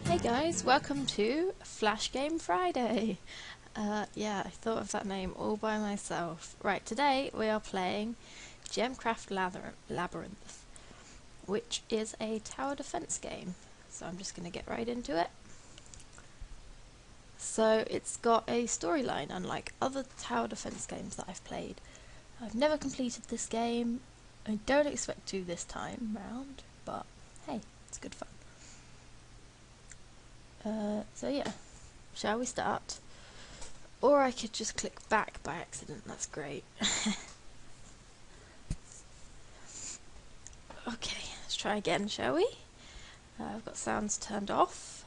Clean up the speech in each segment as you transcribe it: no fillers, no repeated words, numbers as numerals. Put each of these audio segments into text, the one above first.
Hey guys, welcome to Flash Game Friday. Yeah, I thought of that name all by myself. Right, today we are playing GemCraft Labyrinth, which is a tower defense game. So I'm just going to get right into it. So it's got a storyline, unlike other tower defense games that I've played. I've never completed this game. I don't expect to this time round, but hey, it's good fun. So yeah, shall we start? Or I could just click back by accident, that's great. Okay, let's try again, shall we? I've got sounds turned off,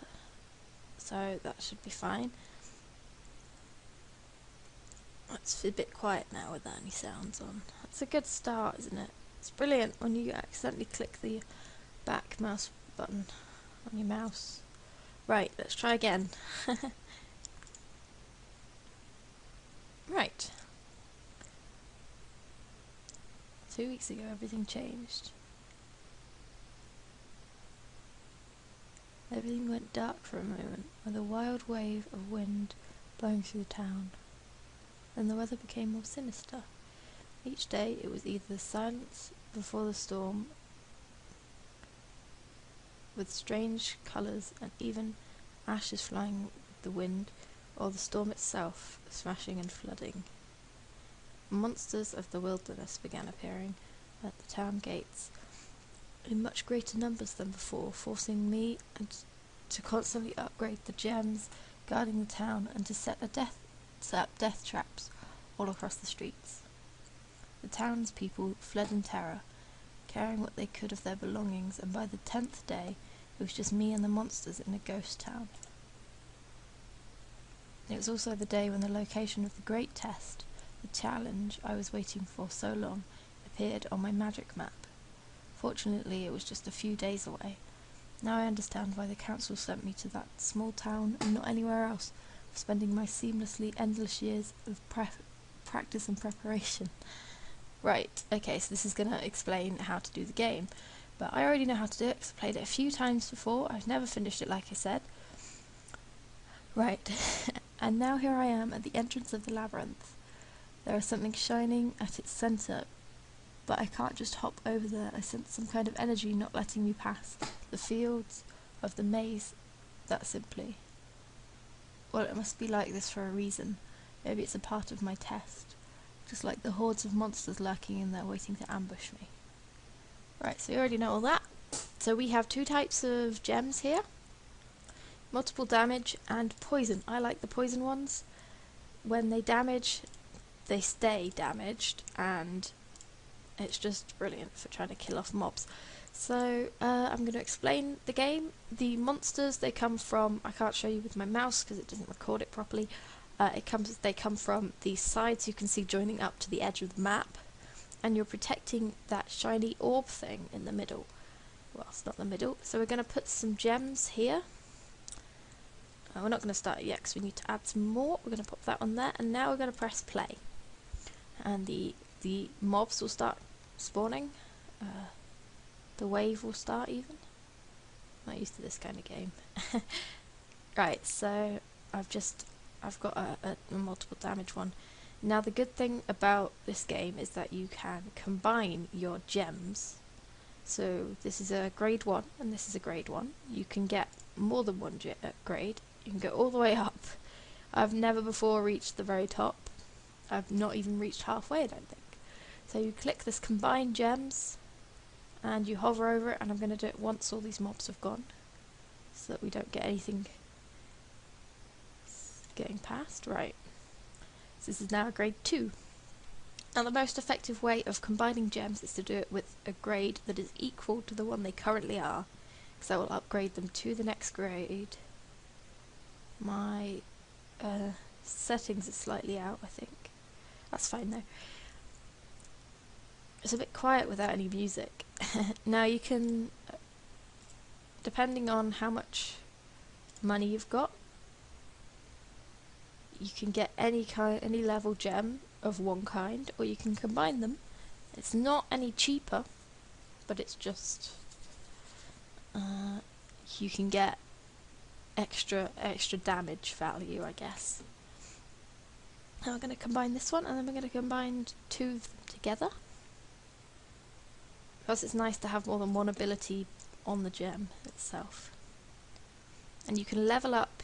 so that should be fine. It's a bit quiet now without any sounds on. That's a good start, isn't it? It's brilliant when you accidentally click the back mouse button on your mouse. Right, let's try again. Right. 2 weeks ago everything changed. Everything went dark for a moment, with a wild wave of wind blowing through the town. Then the weather became more sinister. Each day it was either the silence before the storm, with strange colours and even ashes flying with the wind, or the storm itself, smashing and flooding. Monsters of the wilderness began appearing at the town gates in much greater numbers than before, forcing me to constantly upgrade the gems guarding the town and to set up death traps all across the streets. The townspeople fled in terror, carrying what they could of their belongings, and by the 10th day it was just me and the monsters in a ghost town. It was also the day when the location of the great test, the challenge I was waiting for so long, appeared on my magic map. Fortunately, it was just a few days away. Now I understand why the council sent me to that small town and not anywhere else, for spending my seamlessly endless years of practice and preparation. Right, okay, so this is going to explain how to do the game. But I already know how to do it because I played it a few times before. I've never finished it, like I said. Right, and now here I am at the entrance of the labyrinth. There is something shining at its centre, but I can't just hop over there. I sense some kind of energy not letting me pass the fields of the maze, that simply. Well, it must be like this for a reason. Maybe it's a part of my test. Just like the hordes of monsters lurking in there waiting to ambush me. Right, so you already know all that. So we have two types of gems here. Multiple damage and poison. I like the poison ones. When they damage, they stay damaged, and it's just brilliant for trying to kill off mobs. So I'm going to explain the game. The monsters, they come from, I can't show you with my mouse because it doesn't record it properly. They come from the sides you can see joining up to the edge of the map, and you're protecting that shiny orb thing in the middle. Well, it's not the middle, so we're going to put some gems here. We're not going to start yet because we need to add some more. We're going to pop that on there, and now we're going to press play. And the mobs will start spawning. The wave will start even. I'm not used to this kind of game. Right, so I've got a multiple damage one. Now the good thing about this game is that you can combine your gems. So this is a grade 1 and this is a grade 1. You can get more than one grade. You can go all the way up. I've never before reached the very top. I've not even reached halfway, I don't think. So you click this combine gems and you hover over it, and I'm going to do it once all these mobs have gone so that we don't get anything getting past. Right. So this is now a grade 2. Now the most effective way of combining gems is to do it with a grade that is equal to the one they currently are, because that will upgrade them to the next grade. My settings are slightly out, I think. That's fine though. It's a bit quiet without any music. Now you can, depending on how much money you've got, you can get any level gem of one kind, or you can combine them. It's not any cheaper, but it's just you can get extra damage value, I guess. Now we're going to combine this one, and then we're going to combine two of them together. Because it's nice to have more than one ability on the gem itself. And you can level up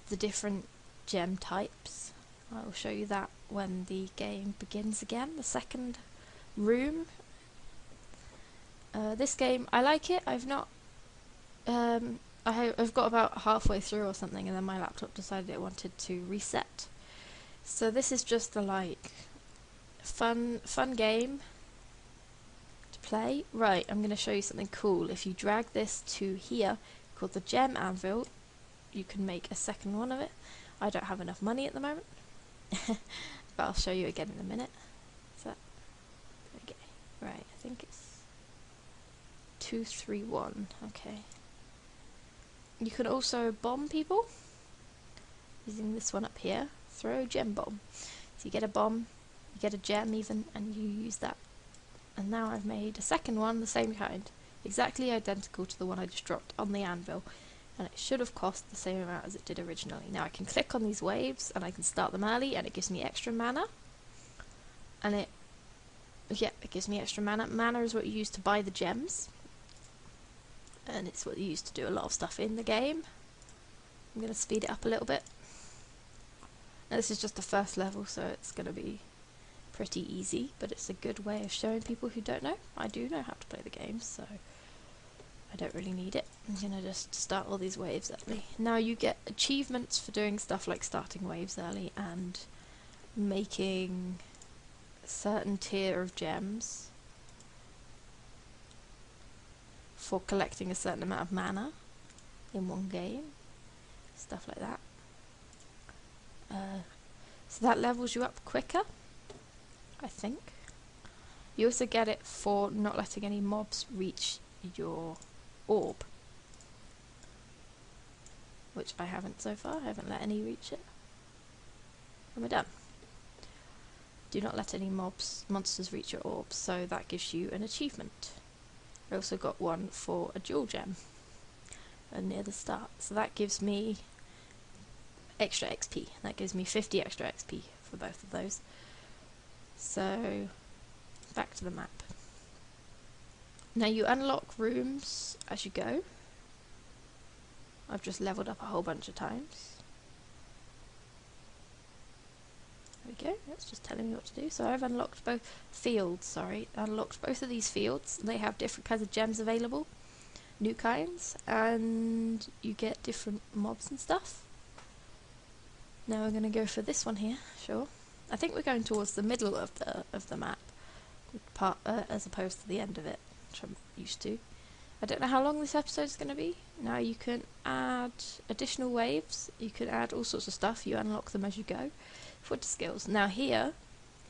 the different gem types. I will show you that when the game begins again, the second room. This game, I like it. I've not... I've got about halfway through or something, and then my laptop decided it wanted to reset. So this is just a like fun game to play. Right, I'm going to show you something cool. If you drag this to here, called the Gem Anvil, you can make a second one of it. I don't have enough money at the moment, but I'll show you again in a minute. So, okay, right, I think it's 231. Okay. You can also bomb people using this one up here. Throw a gem bomb. So you get a bomb, you get a gem even, and you use that. And now I've made a second one, the same kind, exactly identical to the one I just dropped on the anvil, and it should have cost the same amount as it did originally. Now I can click on these waves and I can start them early, and it gives me extra mana. And it gives me extra mana. Mana is what you use to buy the gems, and it's what you use to do a lot of stuff in the game. I'm going to speed it up a little bit. Now this is just the first level, so it's going to be pretty easy, but it's a good way of showing people who don't know. I do know how to play the game, so I don't really need it. I'm going to just start all these waves early. Now you get achievements for doing stuff like starting waves early and making a certain tier of gems for collecting a certain amount of mana in one game, stuff like that. So that levels you up quicker, I think. You also get it for not letting any mobs reach your orb, which I haven't so far. I haven't let any reach it. And we're done. Do not let any monsters reach your orb, so that gives you an achievement. I also got one for a jewel gem near the start, so that gives me extra XP. That gives me 50 extra XP for both of those. So back to the map. Now you unlock rooms as you go. I've just leveled up a whole bunch of times. There we go, that's just telling me what to do. So I've unlocked both fields, unlocked both of these fields. They have different kinds of gems available, new kinds, and you get different mobs and stuff. Now we're going to go for this one here, sure. I think we're going towards the middle of the map, as opposed to the end of it, which I'm used to. I don't know how long this episode is going to be. Now you can add additional waves, you can add all sorts of stuff, you unlock them as you go. Footer skills. Now here,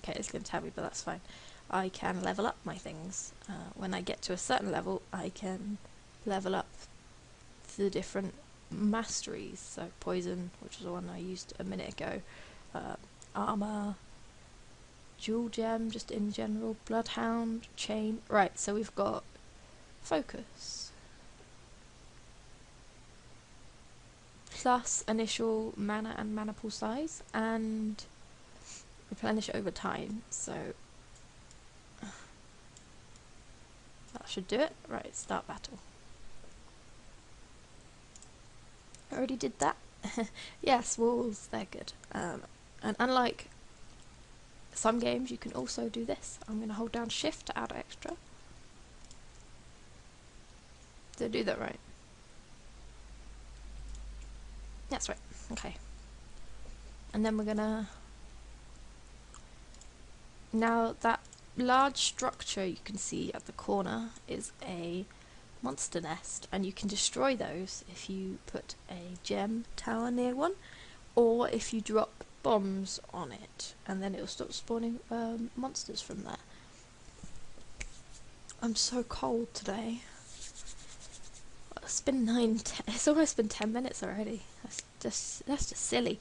okay, it's going to tell me, but that's fine. I can level up my things. When I get to a certain level, I can level up the different masteries. So poison, which is the one I used a minute ago, armor, jewel gem, just in general, bloodhound, chain. Right, so we've got focus, plus initial mana and mana pool size, and replenish over time. So that should do it. Right, start battle. I already did that. Yes, walls, they're good. And unlike some games, you can also do this. I'm going to hold down shift to add extra. Did I do that right? That's right. Okay. And then we're gonna... Now that large structure you can see at the corner is a monster nest, and you can destroy those if you put a gem tower near one, or if you drop bombs on it, and then it'll stop spawning monsters from there. I'm so cold today. It's been it's almost been 10 minutes already. That's just silly.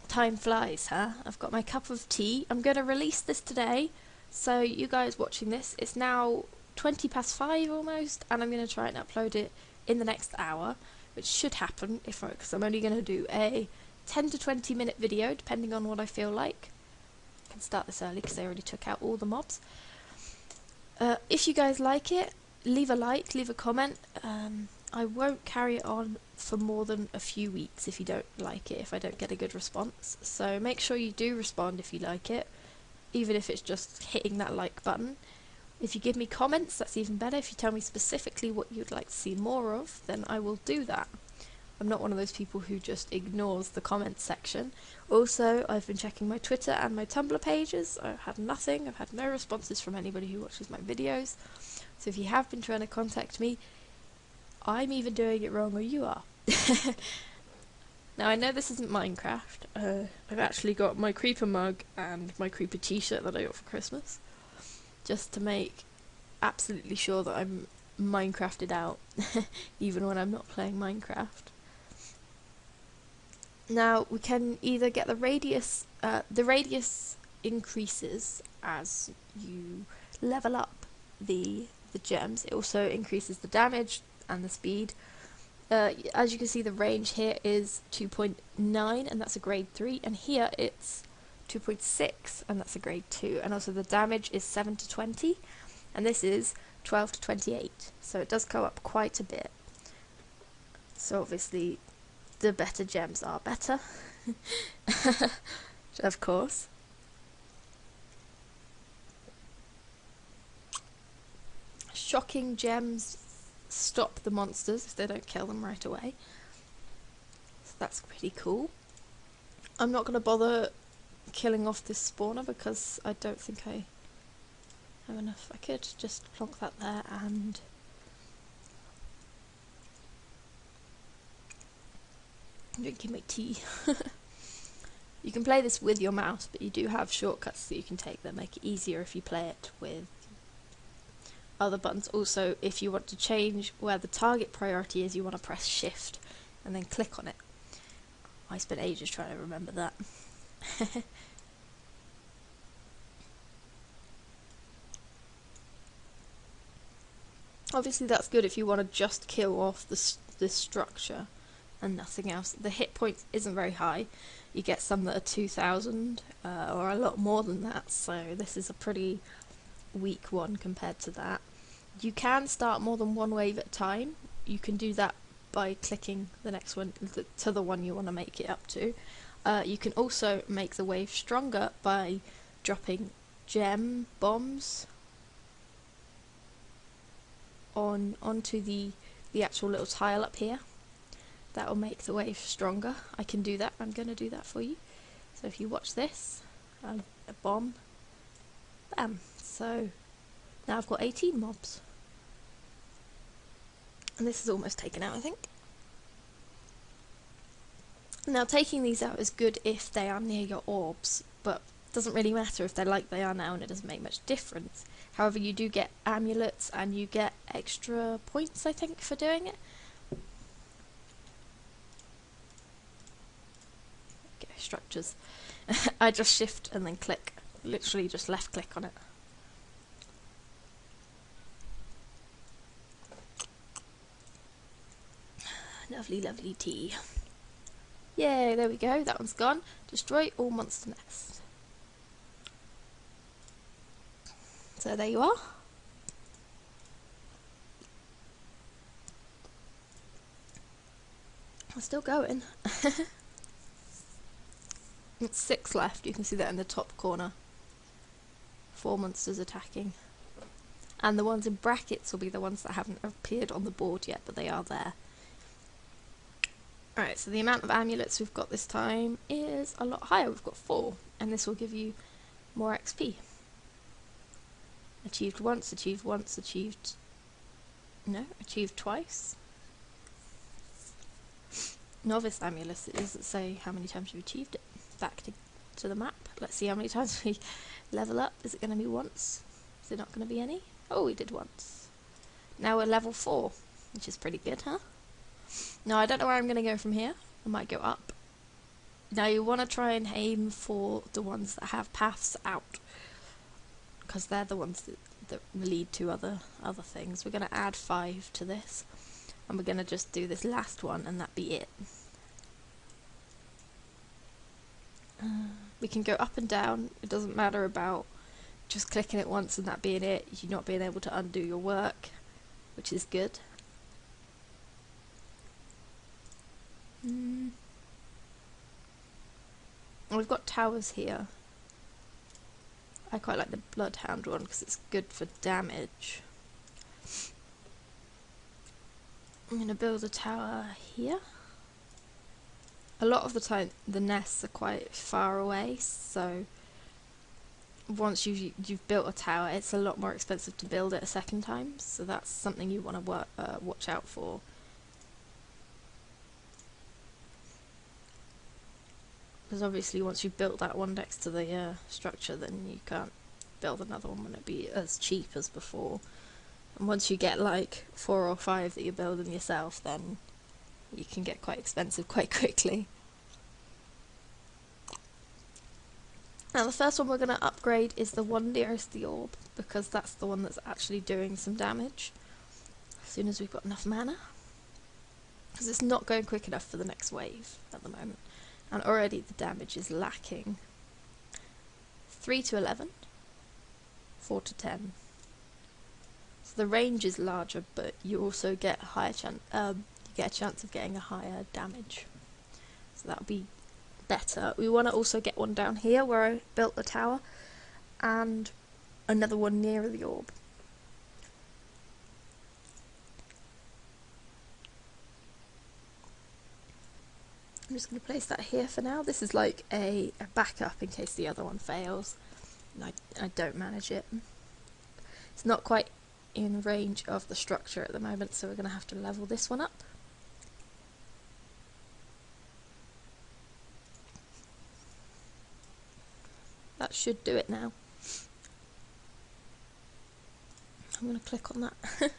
Time flies, huh? I've got my cup of tea. I'm going to release this today, so you guys watching this, it's now 5:20 almost, and I'm going to try and upload it in the next hour, which should happen because I'm only going to do a 10 to 20 minute video depending on what I feel like. I can start this early because I already took out all the mobs. If you guys like it, leave a like, leave a comment. I won't carry it on for more than a few weeks if you don't like it, if I don't get a good response. So make sure you do respond if you like it, even if it's just hitting that like button. If you give me comments, that's even better. If you tell me specifically what you'd like to see more of, then I will do that. I'm not one of those people who just ignores the comments section. Also, I've been checking my Twitter and my Tumblr pages. I've had nothing. I've had no responses from anybody who watches my videos. So if you have been trying to contact me, I'm either doing it wrong or you are. Now, I know this isn't Minecraft. I've actually got my creeper mug and my creeper t-shirt that I got for Christmas, just to make absolutely sure that I'm Minecrafted out, even when I'm not playing Minecraft. Now, we can either get the radius increases as you level up the gems. It also increases the damage and the speed. As you can see, the range here is 2.9 and that's a grade 3, and here it's 2.6 and that's a grade 2, and also the damage is 7 to 20 and this is 12 to 28, so it does go up quite a bit. So obviously the better gems are better. Of course. Shocking gems stop the monsters if they don't kill them right away, so that's pretty cool. I'm not going to bother killing off this spawner because I don't think I have enough. I could just plonk that there and I'm drinking my tea. You can play this with your mouse, but you do have shortcuts that you can take that make it easier if you play it with other buttons. Also, if you want to change where the target priority is, you want to press shift and then click on it. I spent ages trying to remember that. Obviously that's good if you want to just kill off this structure and nothing else. The hit point isn't very high. You get some that are 2000 or a lot more than that, so this is a pretty weak one compared to that. You can start more than one wave at a time. You can do that by clicking the next one to the one you want to make it up to. You can also make the wave stronger by dropping gem bombs onto the actual little tile up here. That will make the wave stronger. I can do that. I'm going to do that for you. So if you watch this, a bomb, bam. So now I've got 18 mobs. And this is almost taken out, I think. Now taking these out is good if they are near your orbs, but it doesn't really matter if they're like they are now, and it doesn't make much difference. However, you do get amulets and you get extra points, I think, for doing it. Okay, structures. I just shift and then click. Literally just left click on it. Lovely, lovely tea. Yay, there we go, that one's gone. Destroy all monster nests. So there you are. We're still going. It's 6 left, you can see that in the top corner. 4 monsters attacking. And the ones in brackets will be the ones that haven't appeared on the board yet, but they are there. Alright, so the amount of amulets we've got this time is a lot higher. We've got 4, and this will give you more XP. Achieved once, achieved once, achieved... no, achieved twice. Novice amulet, it doesn't say how many times you've achieved it. Back to the map. Let's see how many times we level up. Is it going to be once? Is it not going to be any? Oh, we did once. Now we're level 4, which is pretty good, huh? Now I don't know where I'm going to go from here. I might go up. Now you want to try and aim for the ones that have paths out, because they're the ones that lead to other things. We're going to add 5 to this. and we're going to just do this last one and that be it. We can go up and down, it doesn't matter about just clicking it once and that being it, you're not being able to undo your work, which is good. We've got towers here. I quite like the Bloodhound one because it's good for damage. I'm going to build a tower here. A lot of the time the nests are quite far away, so once you've built a tower, it's a lot more expensive to build it a second time, so that's something you want to watch out for. Because obviously once you've built that one next to the structure, then you can't build another one when it be as cheap as before. And once you get like 4 or 5 that you're building yourself, then you can get quite expensive quite quickly. Now the first one we're going to upgrade is the one nearest the orb, because that's the one that's actually doing some damage as soon as we've got enough mana. Because it's not going quick enough for the next wave at the moment. And already the damage is lacking. 3 to 11, 4 to 10. So the range is larger, but you also get a higher chance. You get a chance of getting a higher damage. So that'll be better. We want to also get one down here where I built the tower, and another one nearer the orb. I'm just going to place that here for now. This is like a backup in case the other one fails and I don't manage it. It's not quite in range of the structure at the moment, so we're going to have to level this one up. That should do it now. I'm going to click on that.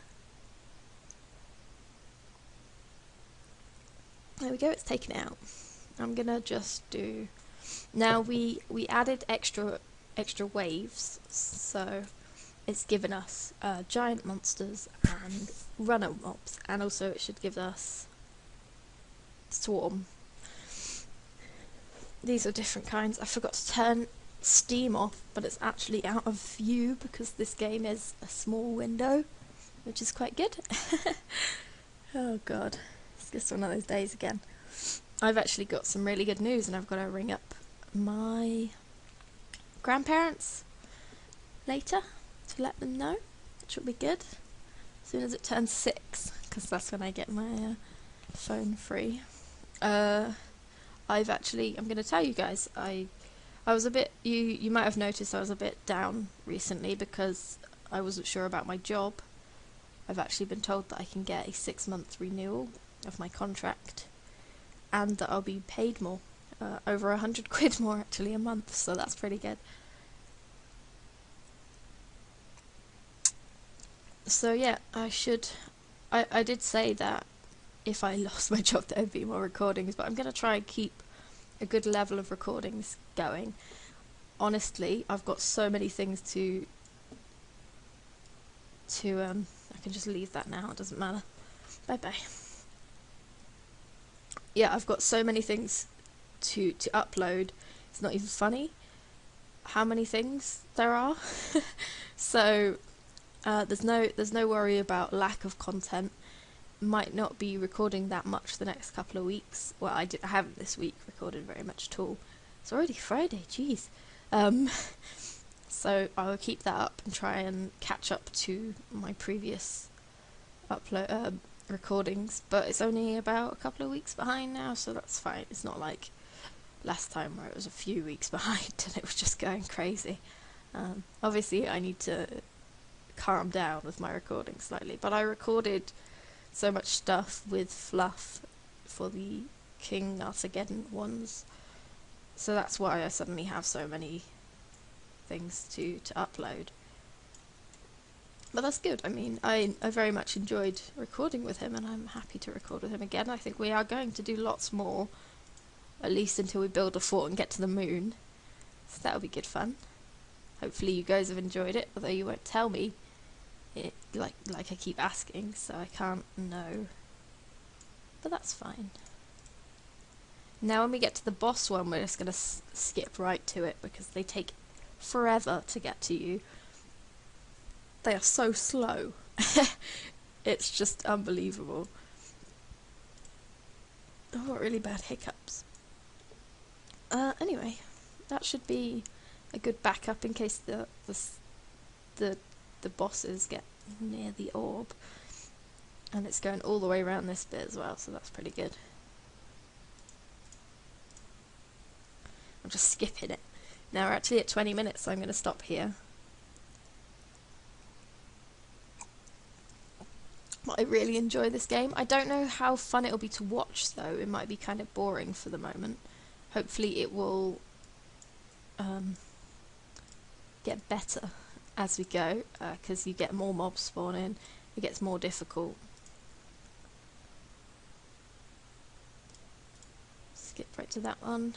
There we go, it's taken it out. I'm gonna just do... Now we added extra waves, so it's given us giant monsters and runner mobs, and also it should give us swarm. These are different kinds. I forgot to turn Steam off, but it's actually out of view because this game is a small window, which is quite good. Oh god. It's just one of those days again. I've actually got some really good news, and I've got to ring up my grandparents later to let them know, which will be good as soon as it turns 6, because that's when I get my phone free. I'm going to tell you guys, I was a bit, you might have noticed I was a bit down recently because I wasn't sure about my job. I've actually been told that I can get a 6-month renewal of my contract, and that I'll be paid more, over 100 quid more actually a month, so that's pretty good. So yeah, I did say that if I lost my job there would be more recordings, but I'm going to try and keep a good level of recordings going. Honestly, I've got so many things to I can just leave that now, it doesn't matter. Bye bye. Yeah, I've got so many things to upload, it's not even funny how many things there are. So there's no worry about lack of content. Might not be recording that much the next couple of weeks. Well, I haven't this week recorded very much at all. It's already Friday, jeez. So I'll keep that up and try and catch up to my previous upload recordings, but it's only about a couple of weeks behind now, so that's fine. It's not like last time where it was a few weeks behind and it was just going crazy. Obviously I need to calm down with my recording slightly, but I recorded so much stuff with fluff for the King Armageddon ones, so that's why I suddenly have so many things to upload. But that's good. I mean, I very much enjoyed recording with him, and I'm happy to record with him again. I think we are going to do lots more, at least until we build a fort and get to the moon. So that'll be good fun. Hopefully you guys have enjoyed it, although you won't tell me it, like I keep asking, so I can't know but that's fine. Now when we get to the boss one, we're just going to skip right to it because they take forever to get to you. They are so slow. It's just unbelievable. I've got really bad hiccups. Anyway, that should be a good backup in case the bosses get near the orb. And it's going all the way around this bit as well, so that's pretty good. I'm just skipping it. Now we're actually at 20 minutes, so I'm going to stop here. But I really enjoy this game. I don't know how fun it'll be to watch though. It might be kind of boring for the moment. Hopefully it will get better as we go, because you get more mobs spawn in, it gets more difficult. Skip right to that one.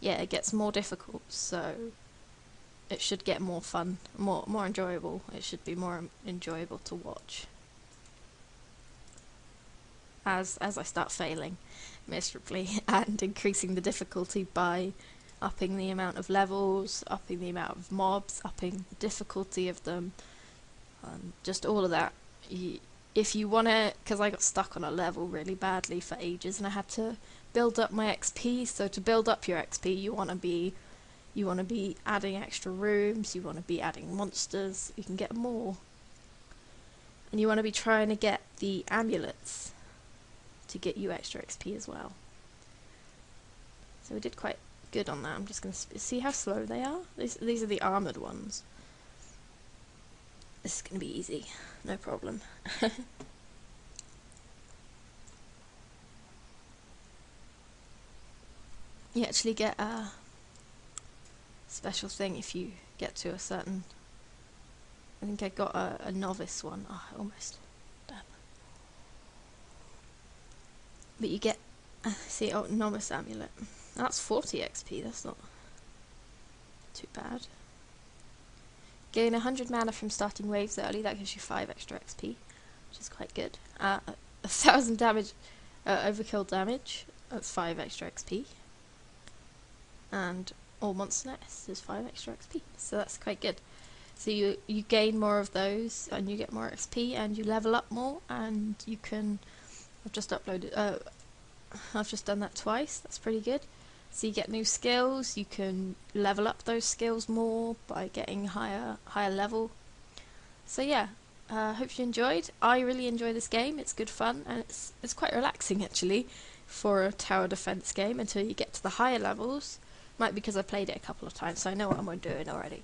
Yeah, it gets more difficult, so it should get more fun, more enjoyable. It should be more enjoyable to watch. As I start failing miserably and increasing the difficulty by upping the amount of levels, upping the amount of mobs, upping the difficulty of them, just all of that. If you want to, because I got stuck on a level really badly for ages and I had to build up my XP, so to build up your XP you want to be adding extra rooms, you want to be adding monsters, you can get more. And you want to be trying to get the amulets to get you extra XP as well. So we did quite good on that. I'm just going to see how slow they are. These are the armoured ones. This is going to be easy, no problem. You actually get a special thing if you get to a certain... I think I got a novice one. Oh, almost. Damn. But you get... see, oh, novice amulet. That's 40 XP, that's not too bad. Gain 100 mana from starting waves early, that gives you 5 extra XP, which is quite good. 1000 damage, overkill damage, that's 5 extra XP. And all monster nests is 5 extra XP, so that's quite good. So you gain more of those, and you get more XP, and you level up more, and you can... I've just uploaded... I've just done that twice, that's pretty good. So you get new skills, you can level up those skills more by getting higher level. So yeah, hope you enjoyed. I really enjoy this game, it's good fun, and it's quite relaxing actually for a tower defense game until you get to the higher levels. Might be because I played it a couple of times, so I know what I'm doing already,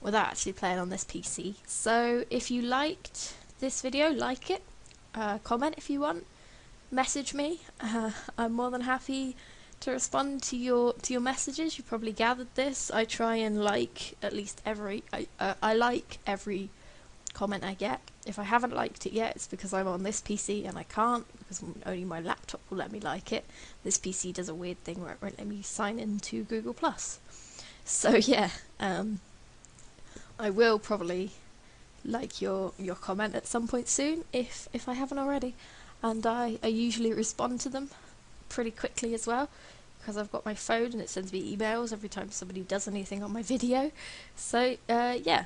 without actually playing on this PC. So if you liked this video, like it, comment if you want, message me. I'm more than happy to respond to your messages. You probably gathered this. I try and like at least every I like every comment I get. If I haven't liked it yet, it's because I'm on this PC and I can't, because only my laptop will let me like it. This PC does a weird thing where it won't let me sign into Google+. So yeah, I will probably like your comment at some point soon if I haven't already, and I usually respond to them pretty quickly as well, because I've got my phone and it sends me emails every time somebody does anything on my video. So yeah,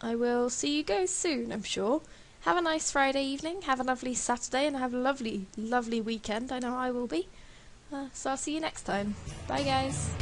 I will see you guys soon, I'm sure. Have a nice Friday evening, have a lovely Saturday, and have a lovely weekend. I know I will be. So I'll see you next time. Bye guys.